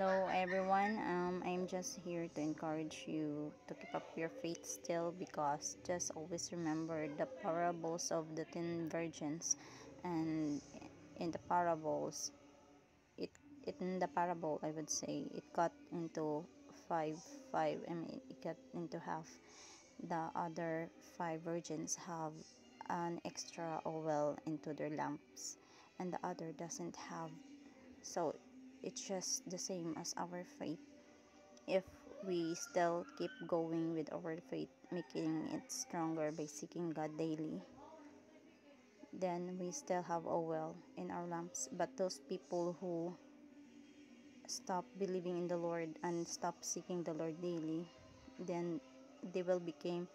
Hello everyone. I'm just here to encourage you to keep up your faith still, because just always remember the parables of the 10 virgins. And in the parables, it in the parable, I would say, it cut into five. I mean, it cut into half. The other 5 virgins have an extra oil into their lamps, and the other doesn't have. So it's just the same as our faith. If we still keep going with our faith, making it stronger by seeking God daily, then we still have oil in our lamps. But those people who stop believing in the Lord and stop seeking the Lord daily, then they will become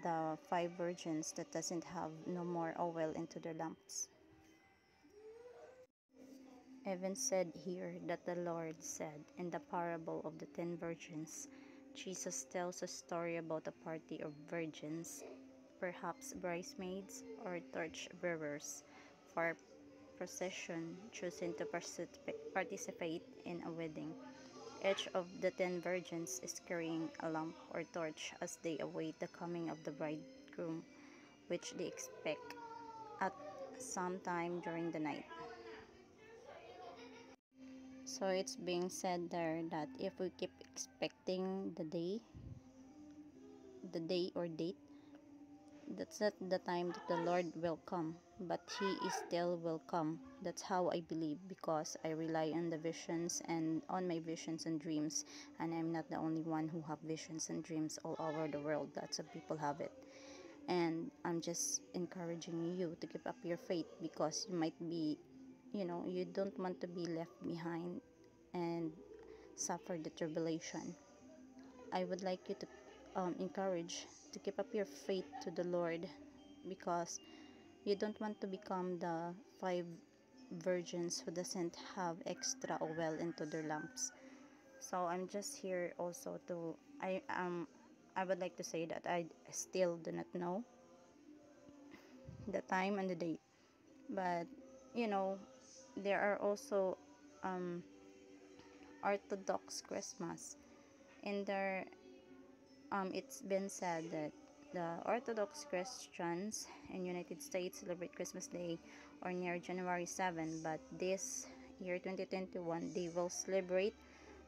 the 5 virgins that doesn't have no more oil into their lamps. Even said here that the Lord said in the parable of the 10 virgins, Jesus tells a story about a party of virgins, perhaps bridesmaids or torch bearers, for a procession choosing to participate in a wedding. Each of the 10 virgins is carrying a lamp or torch as they await the coming of the bridegroom, which they expect at some time during the night. So it's being said there that if we keep expecting the day or date, that's not the time that the Lord will come, but He is still will come. That's how I believe, because I rely on the visions and on my visions and dreams, and I'm not the only one who have visions and dreams all over the world. Lots of people have it. And I'm just encouraging you to keep up your faith, because you might be, you don't want to be left behind and suffer the tribulation. I would like you to encourage to keep up your faith to the Lord, because you don't want to become the 5 virgins who doesn't have extra oil into their lamps. So I'm just here also to I would like to say that I still do not know the time and the date, but you know there are also Orthodox Christmas. In there, it's been said that the Orthodox Christians in United States celebrate Christmas Day or near January 7, but this year 2021 they will celebrate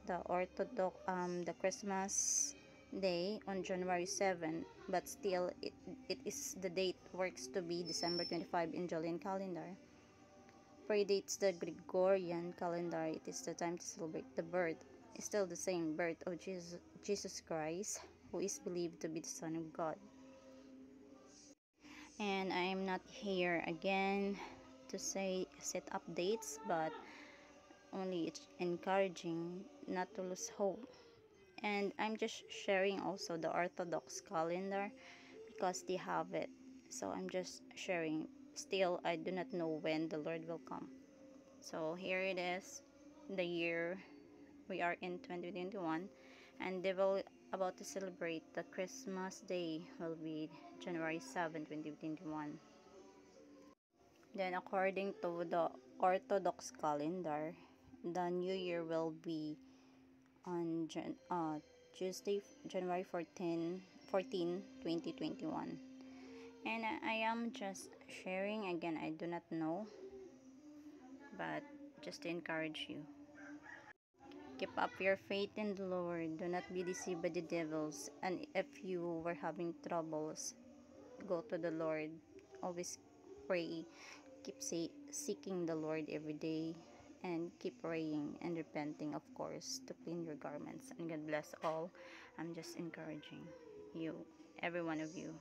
the Christmas Day on January 7, but still it is the date works to be December 25 in Julian calendar. Predates the Gregorian calendar. It is the time to celebrate the birth. It's still the same birth of Jesus Christ, who is believed to be the Son of God. And I am not here again to say set updates, but only it's encouraging not to lose hope. And I'm just sharing also the Orthodox calendar, because they have it. So I'm just sharing. Still, I do not know when the Lord will come. So here it is, the year we are in 2021, and they will about to celebrate the Christmas Day will be January 7, 2021. Then according to the Orthodox calendar, the new year will be on Tuesday, January 14, 2021. And I am just sharing again. I do not know, but just to encourage you. Keep up your faith in the Lord. Do not be deceived by the devils. And if you were having troubles, go to the Lord. Always pray. Keep seeking the Lord every day. And keep praying and repenting, of course, to clean your garments. And God bless all. I'm just encouraging you, every one of you.